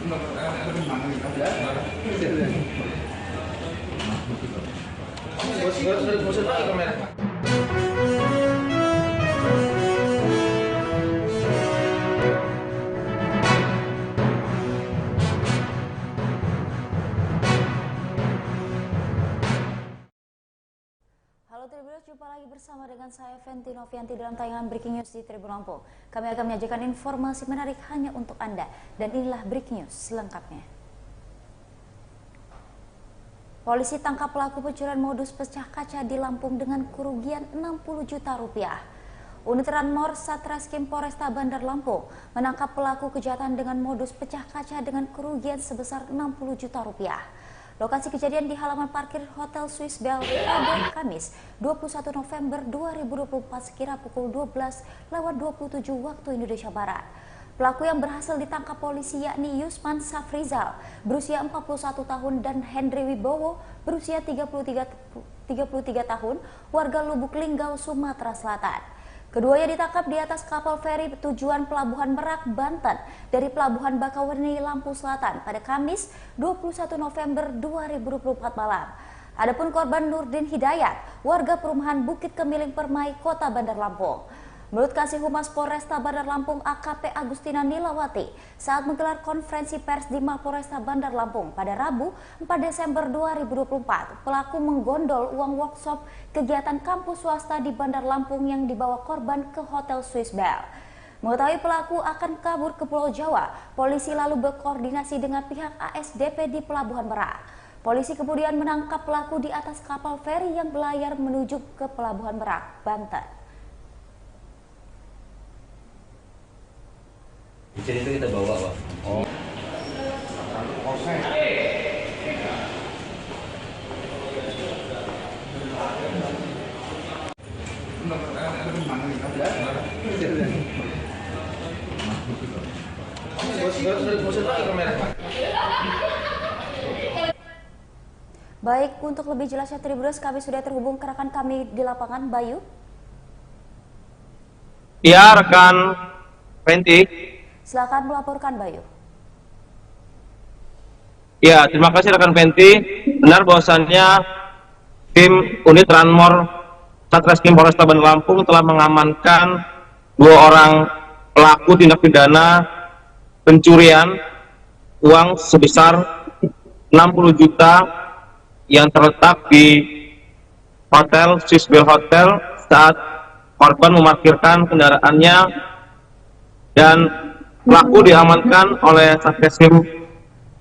Halo Tribuners, jumpa lagi bersama dengan saya Fenty Novianti dalam tayangan Breaking News di Tribun Lampung. Kami akan menyajikan informasi menarik hanya untuk Anda, dan inilah Breaking News selengkapnya. Polisi tangkap pelaku pencurian modus pecah kaca di Lampung dengan kerugian 60 juta rupiah. Unit Ranmor Satreskrim Polresta Bandar Lampung menangkap pelaku kejahatan dengan modus pecah kaca dengan kerugian sebesar 60 juta rupiah. Lokasi kejadian di halaman parkir Hotel Swiss Bell pada Kamis 21 November 2024 sekira pukul 12:27 waktu Indonesia Barat. Pelaku yang berhasil ditangkap polisi yakni Yusman Safrizal berusia 41 tahun dan Hendri Wibowo berusia 33 tahun warga Lubuk Linggau, Sumatera Selatan. Keduanya ditangkap di atas kapal feri tujuan Pelabuhan Merak, Banten dari Pelabuhan Bakauheni, Lampung Selatan pada Kamis 21 November 2024 malam. Adapun korban Nurdin Hidayat, warga perumahan Bukit Kemiling Permai, Kota Bandar Lampung. Menurut Kasih Humas Polresta Bandar Lampung AKP Agustina Nilawati saat menggelar konferensi pers di Mapolresta Bandar Lampung pada Rabu 4 Desember 2024, pelaku menggondol uang workshop kegiatan kampus swasta di Bandar Lampung yang dibawa korban ke Hotel Swiss Bell. Mengetahui pelaku akan kabur ke Pulau Jawa, polisi lalu berkoordinasi dengan pihak ASDP di Pelabuhan Merak. Polisi kemudian menangkap pelaku di atas kapal feri yang berlayar menuju ke Pelabuhan Merak, Banten. Jadi itu kita bawa, Pak. Oh. Baik, untuk lebih jelasnya Tribuners, kami sudah terhubung ke rekan kami di lapangan, Bayu. Ya, rekan Fenty. Silakan melaporkan, Bayu. Ya, terima kasih rekan Fenty. Benar bahwasannya tim unit Ranmor Satreskrim Polresta Bandar Lampung telah mengamankan 2 orang pelaku tindak pidana pencurian uang sebesar 60 juta yang terletak di Hotel Swiss Bell Hotel saat korban memarkirkan kendaraannya, dan pelaku diamankan oleh Satreskrim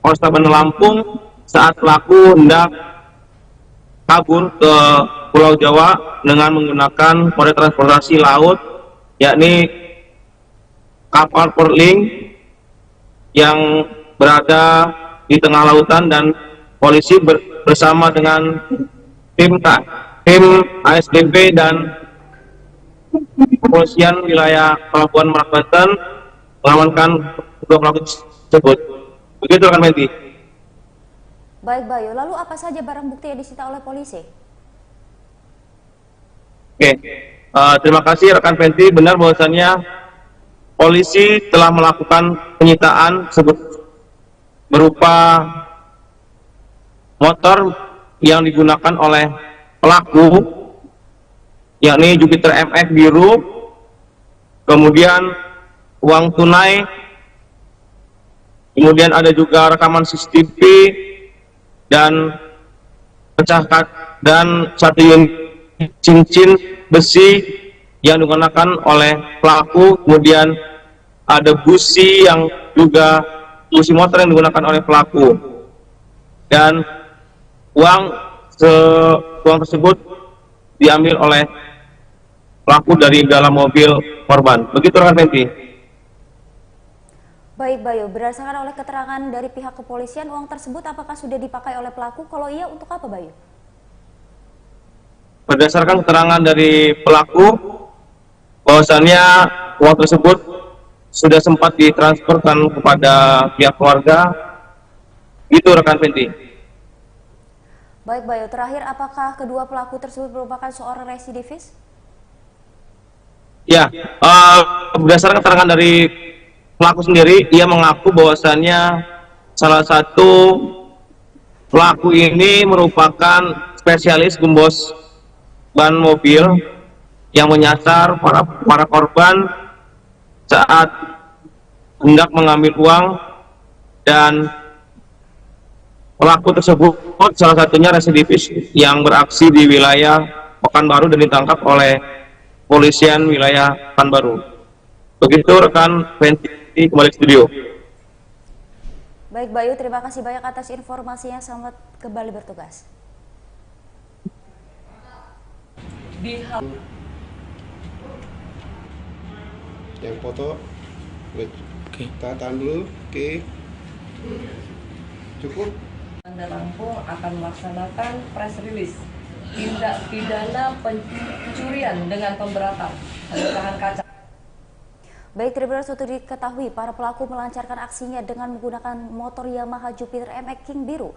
Polresta Bandar Lampung saat pelaku hendak kabur ke Pulau Jawa dengan menggunakan moda transportasi laut, yakni kapal Portling yang berada di tengah lautan, dan polisi bersama dengan tim ASDP dan kepolisian wilayah Pelabuhan Merak, Banten mengamankan 2 pelaku tersebut. Begitu kan, Fenty? Baik, Bayu. Lalu apa saja barang bukti yang disita oleh polisi? Oke, terima kasih rekan Fenty. Benar bahwasannya polisi telah melakukan penyitaan berupa motor yang digunakan oleh pelaku, yakni Jupiter MX biru, kemudian uang tunai, kemudian ada juga rekaman CCTV dan dan 1 unit cincin besi yang digunakan oleh pelaku, kemudian ada busi motor yang digunakan oleh pelaku, dan uang tersebut diambil oleh pelaku dari dalam mobil korban. Begitu rekan Fenty. Baik, Bayu, berdasarkan oleh keterangan dari pihak kepolisian, uang tersebut apakah sudah dipakai oleh pelaku? Kalau iya, untuk apa, Bayu? Berdasarkan keterangan dari pelaku, bahwasannya uang tersebut sudah sempat ditransferkan kepada pihak keluarga. Itu rekan Fenty. Baik, Bayu, terakhir apakah kedua pelaku tersebut merupakan seorang residivis? Ya, berdasarkan keterangan dari pelaku sendiri, ia mengaku bahwasannya salah satu pelaku ini merupakan spesialis gembos ban mobil yang menyasar para korban saat hendak mengambil uang, dan pelaku tersebut salah satunya residivis yang beraksi di wilayah Pekanbaru dan ditangkap oleh polisian wilayah Pekanbaru. Begitu rekan Fenty, kembali ke studio. Baik Bayu, terima kasih banyak atas informasinya. Selamat kembali bertugas. Yang foto, kita tahan dulu, oke. Cukup. Bandar Lampung akan melaksanakan press release tindak pidana pencurian dengan pemberatan pemecahan kaca. Baik, Tribuners, untuk diketahui, para pelaku melancarkan aksinya dengan menggunakan motor Yamaha Jupiter MX King biru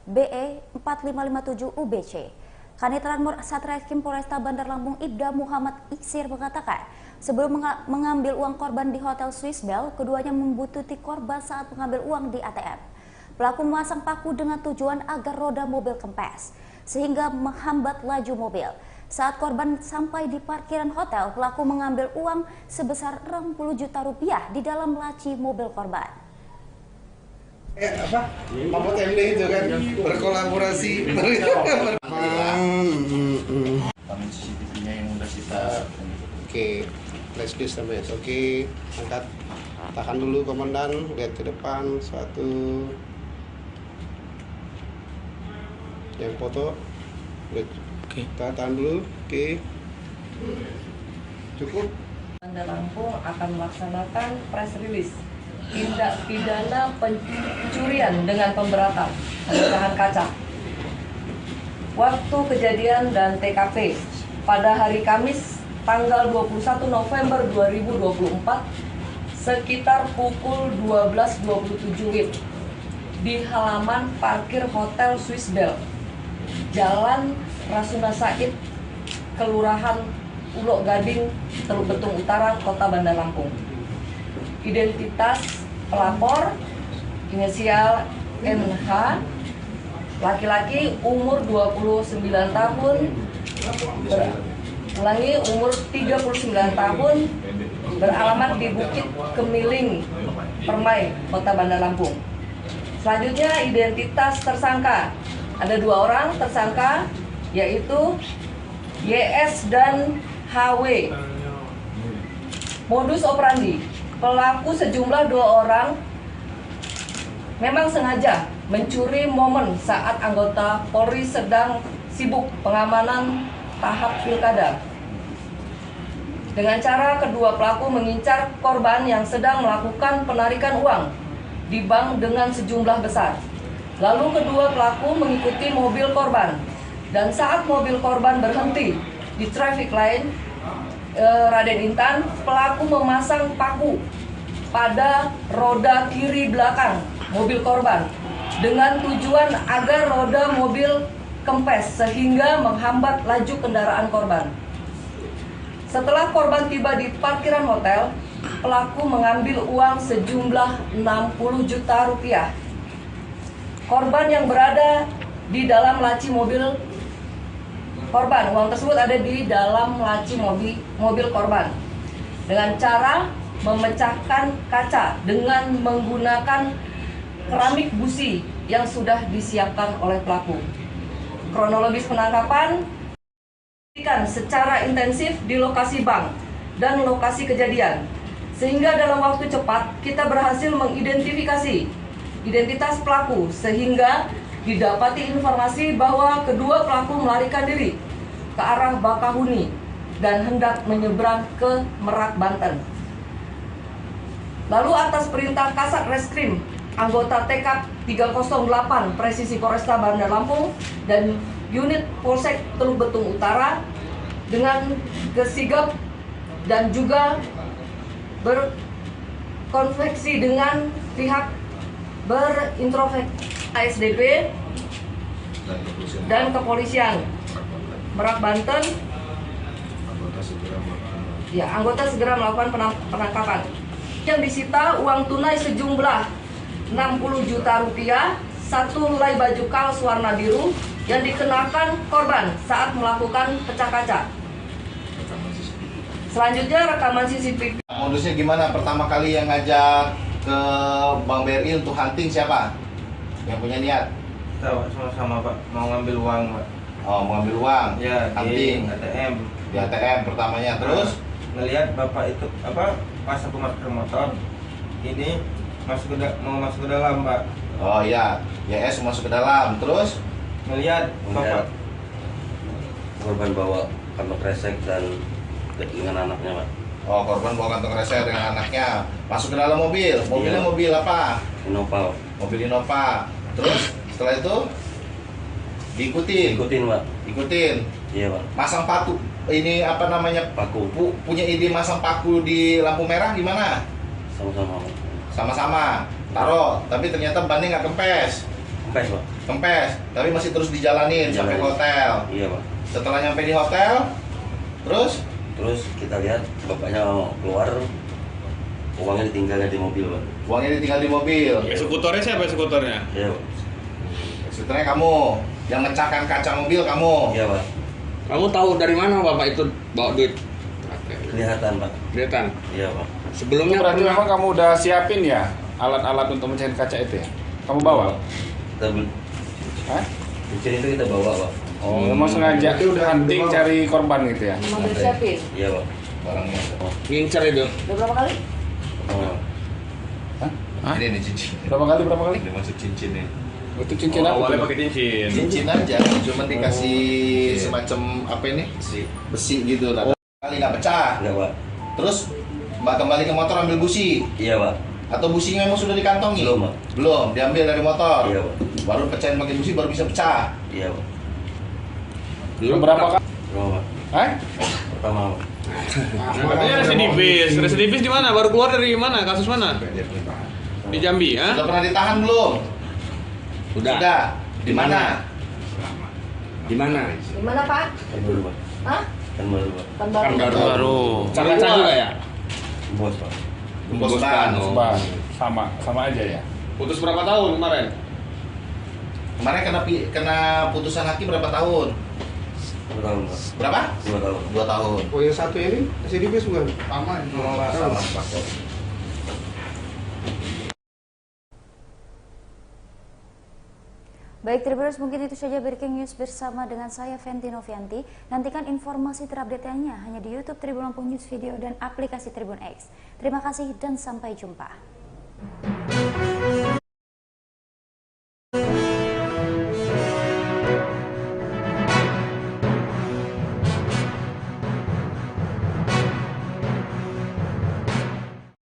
BE 4557 UBC. Kanit Ranmor Satreskrim Polresta Bandar Lampung Ibda Muhammad Iksir mengatakan, sebelum mengambil uang korban di Hotel Swiss Bell, keduanya membutuhkan korban saat mengambil uang di ATM. Pelaku memasang paku dengan tujuan agar roda mobil kempes, sehingga menghambat laju mobil. Saat korban sampai di parkiran hotel, pelaku mengambil uang sebesar 60 juta rupiah di dalam laci mobil korban. Mahmud MD itu kan berkolaborasi. Rekaman CCTV-nya yang udah kita. Oke, flash disk sampai. Oke, angkat. Tahan dulu komandan, lihat ke depan. Satu. Yang foto. Kita tahan dulu, oke. Cukup. Bandar Lampung akan melaksanakan press release tindak pidana pencurian dengan pemberatan pemecahan kaca. Waktu kejadian dan TKP pada hari Kamis tanggal 21 November 2024 sekitar pukul 12.27 WIB di halaman parkir Hotel Swiss Bell, Jalan Rasuna Said, Kelurahan Ulok Gading, Teluk Betung Utara, Kota Bandar Lampung. Identitas pelapor inisial NH, laki-laki, umur 29 tahun, umur 39 tahun, beralamat di Bukit Kemiling, Permai, Kota Bandar Lampung. Selanjutnya identitas tersangka, ada 2 orang tersangka, yaitu YS dan HW. Modus operandi, pelaku sejumlah 2 orang memang sengaja mencuri momen saat anggota Polri sedang sibuk pengamanan tahap pilkada. Dengan cara kedua pelaku mengincar korban yang sedang melakukan penarikan uang di bank dengan sejumlah besar. Lalu kedua pelaku mengikuti mobil korban, dan saat mobil korban berhenti di traffic light Raden Intan, pelaku memasang paku pada roda kiri belakang mobil korban dengan tujuan agar roda mobil kempes sehingga menghambat laju kendaraan korban. Setelah korban tiba di parkiran hotel, pelaku mengambil uang sejumlah 60 juta rupiah. Korban yang berada di dalam laci mobil korban, uang tersebut ada di dalam laci mobil korban, dengan cara memecahkan kaca dengan menggunakan keramik busi yang sudah disiapkan oleh pelaku. Kronologis penangkapan secara intensif di lokasi bank dan lokasi kejadian, sehingga dalam waktu cepat kita berhasil mengidentifikasi identitas pelaku, sehingga didapati informasi bahwa kedua pelaku melarikan diri ke arah Bakahuni dan hendak menyeberang ke Merak, Banten. Lalu atas perintah Kasat Reskrim anggota TK 308 Presisi Polresta Bandar Lampung dan unit Polsek Teluk Betung Utara dengan gesigap dan juga berkonveksi dengan pihak berintrospeksi ASDP dan kepolisian Merak, Banten, anggota segera melakukan penangkapan. Yang disita uang tunai sejumlah 60 juta rupiah, 1 helai baju kaos warna biru yang dikenakan korban saat melakukan pecah kaca. Selanjutnya rekaman CCTV. Modusnya gimana? Pertama kali yang ngajak ke Bank BRI untuk hunting siapa? Yang punya niat? Kita sama-sama Pak, mau ngambil uang Pak. Oh, mau ngambil uang? Ya, Hunting di ATM. di ATM pertamanya. Terus? Ngelihat bapak itu pas aku parkir motor, ini mau masuk ke dalam Pak. Oh iya, YS masuk ke dalam. Terus? Ngelihat bapak korban bawa kantong kresek dan dengan anaknya Pak. Oh, korban bawa kantong kresek dengan anaknya. Masuk ke dalam mobil. Mobilnya Iya. mobil apa? Innova. Mobil Innova. Terus setelah itu diikutin. Ikutin Pak. Ikutin. Iya Pak. Masang paku. Ini apa namanya? Paku. Punya ide masang paku di lampu merah gimana? Sama-sama Pak. Sama-sama. Taruh, tapi ternyata bannya nggak kempes. Kempes Pak. Kempes, tapi masih terus dijalanin sampai ke hotel. Iya Pak. Setelah nyampe di hotel, terus kita lihat bapaknya keluar, uangnya ditinggalnya di mobil Pak. uangnya ditinggal di mobil. Eksekutornya siapa eksekutornya? Iya Pak. Sebenarnya kamu yang mecahkan kaca mobil kamu. Iya Pak. Kamu tahu dari mana bapak itu bawa duit? Kelihatan Pak. Kelihatan. Iya Pak. Sebelumnya Berarti pernah- memang kamu udah siapin ya alat-alat untuk mecahin kaca itu ya? Kamu bawa? Kita Hah? Kucing itu kita bawa Pak. Oh, memang sengaja hunting cari korban gitu ya? Memang udah siapin. Iya Pak. Barangnya. ngincer itu. Udah berapa kali? Oh. Ini nih cincin. Berapa kali? Ini masuk cincin nih. Itu cincin apa? Awalnya tuh? pakai cincin. Cincin aja, cuma dikasih semacam apa ini? Besi gitu. Kali nggak pecah. Enggak Pak. Terus Mbak kembali ke motor ambil busi. Iya Pak. Atau businya memang sudah dikantongi? Belum Pak. Belum, diambil dari motor. Iya Pak. Baru pecahin pakai busi baru bisa pecah. Iya Pak. Berapa kali? Berapa Pak? Hah? Pertama Pak. Katanya residivis. Residivis di mana? Baru keluar dari mana? Kasus mana? Di Jambi, ya? Sudah pernah ditahan belum? Sudah. Di mana? Di mana? Di mana Pak? Kan baru Pak. Hah? Kan baru Pak. Kan baru. Baru. Cara juga ya? Bos Pak. Gembos ban. Bang, sama aja ya. Putus berapa tahun kemarin? Kemarin kena putusan hakim berapa tahun? 2 tahun Pak. Berapa? 2 tahun. 2 tahun. Oh yang satu ini residivis bukan? Sama Pak. Baik Tribuners, mungkin itu saja Breaking News bersama dengan saya Fenty Novianti. Nantikan informasi terupdate lainnya hanya di YouTube Tribun Lampung News Video dan aplikasi Tribun X. Terima kasih dan sampai jumpa.